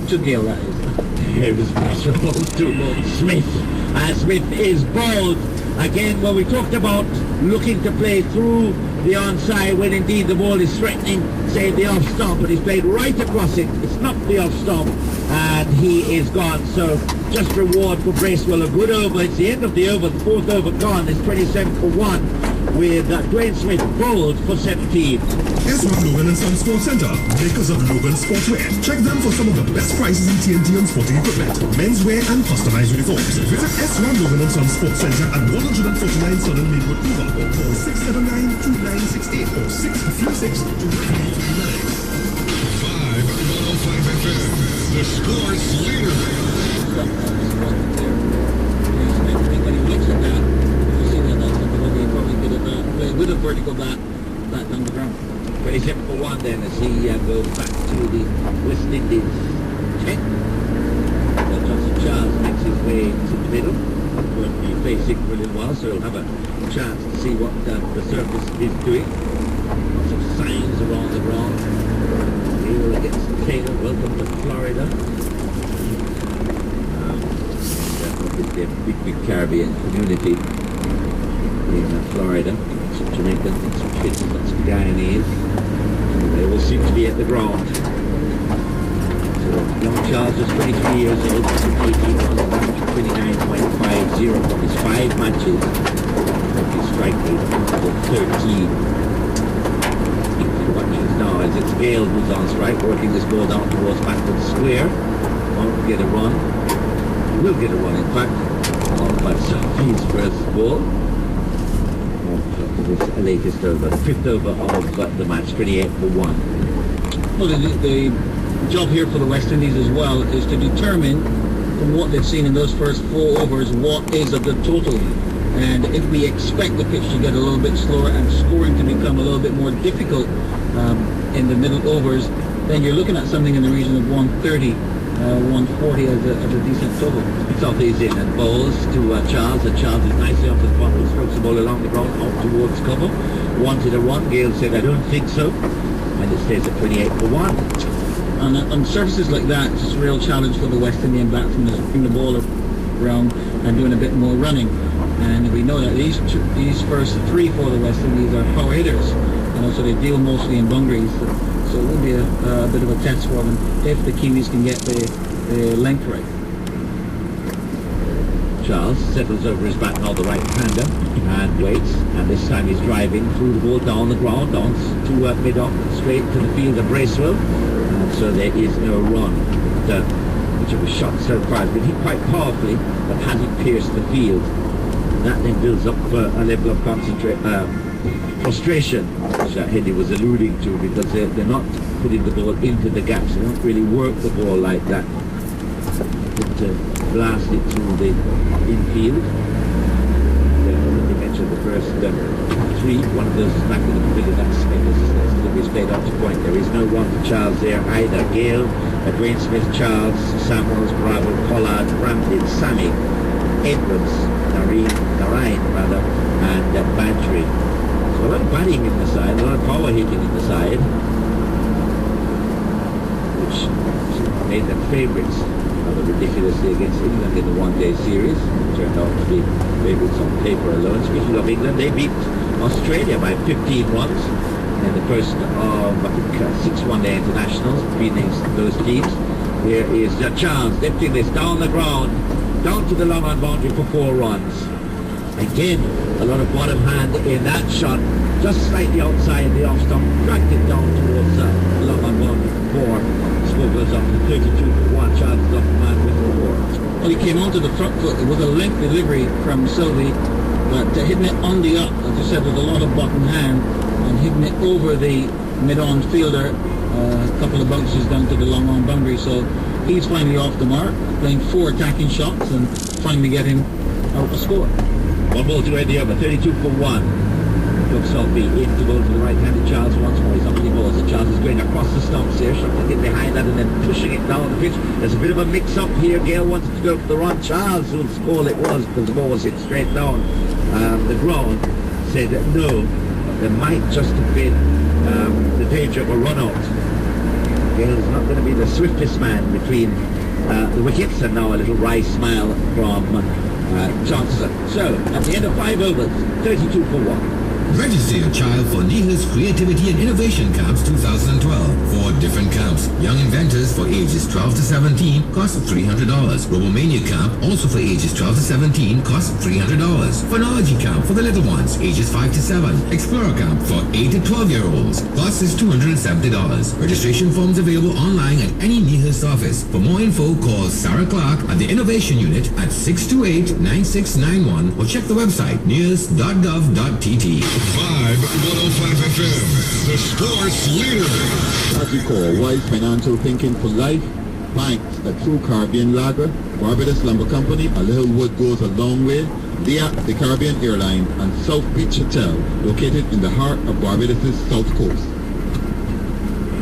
to Gale, that is. Here is Marshall to Smith. Smith is bowled. Again, when we talked about looking to play through the onside when indeed the ball is threatening, say, the off stump, but he's played right across it. It's not the off stump, and he is gone. So just reward for Bracewell. A good over. It's the end of the over. The fourth over gone. It's 27 for 1 with Dwayne Smith bowled for 17. S1 Logan and Son Sports Center, makers of Logan Sportswear. Check them for some of the best prices in TNT and sporting equipment, menswear and customized uniforms. Visit S1 Logan and Son Sports Center at 149 Southern Lakewood, Cuba, or call 679-2968 or 636-2939. 5 FM, the Sports Leader. When he looks at that, you see that he probably could have played with a vertical bat down the ground. 27 for 1 then as he goes back to the West Indies check. Johnson Charles makes his way to the middle. Won't be facing for a little while, so he'll have a chance to see what the surface is doing. Lots of signs around the ground. Here against Taylor, welcome to Florida. The big Caribbean community in Florida. Some Jamaicans, some kids, lots of Guyanese. They all seem to be at the ground. So young Charles is 23 years old, 18 runs, 29.50 from his 5 matches. His strike rate is 13. Watches now as it's Gale who's on strike, working this ball down towards Macklin Square. Won't get a run. Will get a run, in fact, but Sophie's first ball. This latest over, the 5th over of the match, 28 for 1. Well, the job here for the West Indies as well is to determine from what they've seen in those first 4 overs what is of the total. And if we expect the pitch to get a little bit slower and scoring to become a little bit more difficult in the middle overs, then you're looking at something in the region of 130. 140 as a decent total. Sophie's in and bowls to Charles, and Charles is nicely off the bottom, strokes the ball along the ground, out towards cover. Wanted a run, Gale said, I don't think so, and it stays at 28 for 1. And on surfaces like that, it's a real challenge for the West Indian batsmen to bring the ball around and doing a bit more running. And we know that these first 3 for the West Indies are power hitters, and also they deal mostly in boundaries. So it will be a bit of a test for them if the Kiwis can get the length right. Charles settles over his bat now, the right-hander, and waits, and this time he's driving through the ball down the ground, down to mid-off, straight to the field of Bracewell, and so there is no run. Which of a shot so far has been hit quite powerfully, but hasn't pierced the field. And that then builds up a level of frustration, which Hendy was alluding to, because they're not putting the ball into the gaps. They don't really work the ball like that. But blast it through the infield. They mentioned the first 3. One of those is back in the pavilion. That's delivery is played out to point. There is no run for Charles there either. Gale, Dwayne Smith, Charles, Samuels, Bravo, Pollard, Ramsden, Sammy, Edwards, Narayan, and Bantry. So a lot of batting in the side, a lot of power hitting in the side, which made them favourites rather ridiculously against England in the one-day series. It turned out to be favourites on paper alone. Speaking of England, they beat Australia by 15 runs in the first of, I think, 6 one-day internationals between those teams. Here is Charles lifting this down the ground, down to the long-on boundary for 4 runs. Again, a lot of bottom hand in that shot, just slightly outside the off stump, dragged it down towards the long-on boundary for 4. Score goes up to 32 for 1. Charles is up the man with 4. Well, he came onto the front foot. It was a length delivery from Sylvie, but hitting it on the up, as you said, with a lot of bottom hand, and hitting it over the mid-on fielder, a couple of bounces down to the long-on boundary. So he's finally off the mark, playing 4 attacking shots and finally get him out a score. 1 ball to Eddie over, 32 for 1. Doug Sulby in to go to the right-handed Charles once more. He's up the balls, and Charles is going across the stumps here, trying to get behind that and then pushing it down the pitch. There's a bit of a mix-up here. Gale wanted to go for the run. Charles, whose call it was, because the ball was hit straight down the ground, said that no, there might just have been the danger of a run-out. Gale is not going to be the swiftest man between the wickets, and now a little wry smile from Johnson. So, at the end of 5 overs, 32 for 1. Register your child for NEHA's Creativity and Innovation Camps 2012. 4 different camps. Young Inventors for ages 12 to 17 cost $300. Robomania Camp, also for ages 12 to 17, cost $300. Phonology Camp for the little ones, ages 5 to 7. Explorer Camp for 8 to 12-year-olds. Cost is $270. Registration forms available online at any NEHA's office. For more info, call Sarah Clark at the Innovation Unit at 628-9691 or check the website nehas.gov.tt. 105 FM, the sports leader. As we call wise financial thinking for life, banks, a true Caribbean lager, Barbados Lumber Company, a little wood goes a long way, via the Caribbean Airline and South Beach Hotel, located in the heart of Barbados' south coast.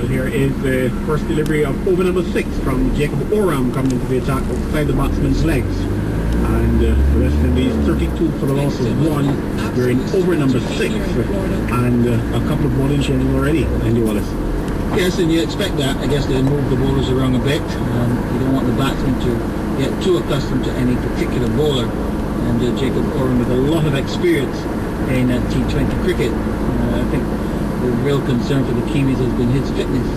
So here is the first delivery of over number 6 from Jacob Oram coming into the attack outside the batsman's legs. And the West Indies 32 for the loss of 1. We're in over number 6 and a couple of bowling changes already. Andy Wallace. Yes, and you expect that. I guess they move the bowlers around a bit. You don't want the batsman to get too accustomed to any particular bowler. And Jacob Oram with a lot of experience in T20 cricket. I think the real concern for the Kiwis has been his fitness.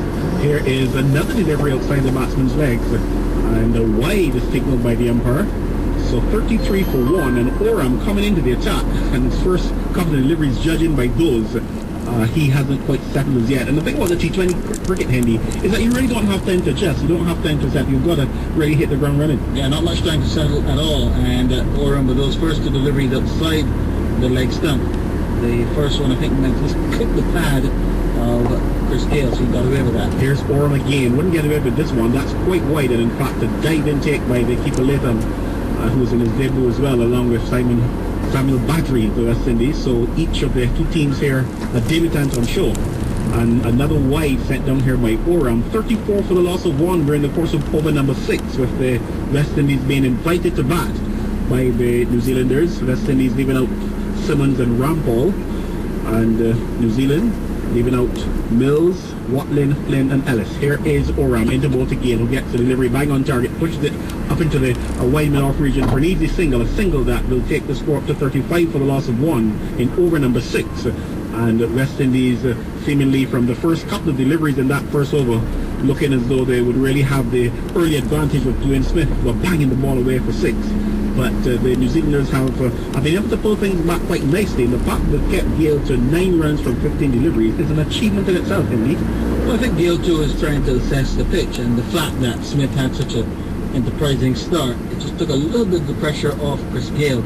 Here is another delivery outside the batsman's legs. And a wide is signaled by the umpire. So 33 for 1, and Oram coming into the attack, and his first couple of deliveries judging by those, he hasn't quite settled as yet. And the thing about the T20 cricket, Hendy, is that you really don't have time to adjust. You don't have time to settle. You've got to really hit the ground running. Yeah, not much time to settle at all. And Oram with those first 2 deliveries outside the leg stump. The first one, I think, just clipped the pad of Chris Gale, so he got away with that. Here's Oram again. Wouldn't get away with this one. That's quite wide, and in fact, a dive-in take by the keeper Latham, who's in his debut as well, along with Samuel Badri of the West Indies. So each of the 2 teams here a debutant on show. And another wide sent down here by Oram. 34 for the loss of 1 during the course of over number 6, with the West Indies being invited to bat by the New Zealanders. West Indies leaving out Simmons and Rampal, and New Zealand leaving out Mills, Watlin, Flynn and Ellis. Here is Oram into bolt again, who gets the delivery bang on target, pushes it up into the wide mid-off region for an easy single, a single that will take the score up to 35 for the loss of 1 in over number 6. And West Indies seemingly from the first couple of deliveries in that first over looking as though they would really have the early advantage with Dwayne Smith, who are banging the ball away for 6. But the New Zealanders have been able to pull things back quite nicely. And the fact that they've kept Gale to 9 runs from 15 deliveries is an achievement in itself, indeed. Well, I think Gale too is trying to assess the pitch, and the fact that Smith had such an enterprising start, it just took a little bit of the pressure off Chris Gale.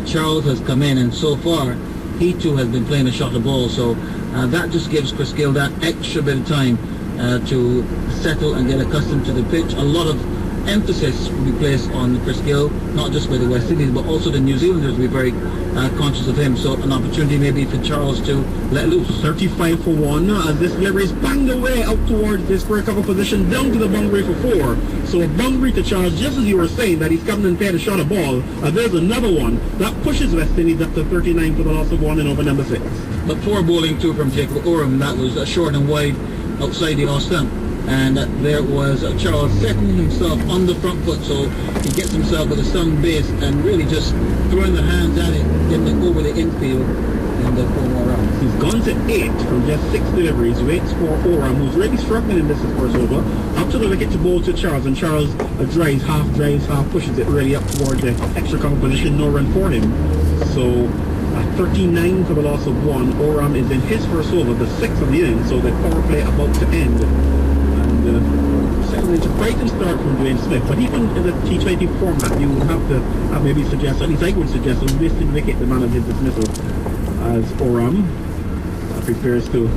Charles has come in, and so far he too has been playing a shot of ball, so that just gives Chris Gale that extra bit of time to settle and get accustomed to the pitch. A lot of emphasis will be placed on Chris Gale, not just by the West Indies, but also the New Zealanders will be very conscious of him. So an opportunity maybe for Charles to let loose. 35 for 1, and this delivery is banged away out towards the square cover position, down to the boundary for 4. So a boundary to Charles, just as you were saying that he's coming and played a shot of ball. There's another one that pushes West Indies up to 39 for the loss of 1 in over number 6. But 4 bowling too from Jacob Oram, that was short and wide outside the off stump. And there was Charles setting himself on the front foot, so he gets himself with a stun base and really just throwing the hands at it, getting it over the infield, and 4 more rounds. He's gone to 8 from just 6 deliveries. Waits for Oram, who's really struggling in this first over. Up to the wicket to bowl to Charles, and Charles drives, half pushes it really up towards the extra cover position. No run for him. So 39 for the loss of 1. Oram is in his first over, the 6th of the innings, so the power play about to end. It's a frightened start from Dwayne Smith, but even in the T20 format, you would have to maybe suggest, at least I would suggest, a wasted wicket, the man of his dismissal, as Oram prepares to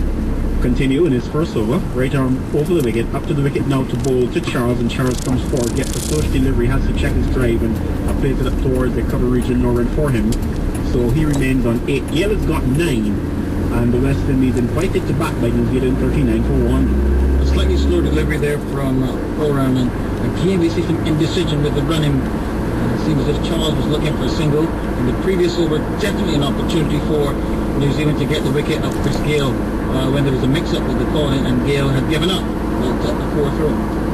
continue in his first over. Right arm over the wicket, up to the wicket now to bowl to Charles, and Charles comes forward, gets the first delivery, has to check his drive, and plays it up towards the cover region, no run for him. So he remains on 8. Gale has got 9, and the West Indies invited to bat by New Zealand 39 for 1. Slightly slow delivery there from Oram, and again we see some indecision with the running. It seems as if Charles was looking for a single. In the previous over, definitely an opportunity for New Zealand to get the wicket of Chris Gale when there was a mix-up with the calling, and Gale had given up. will get the fourth row.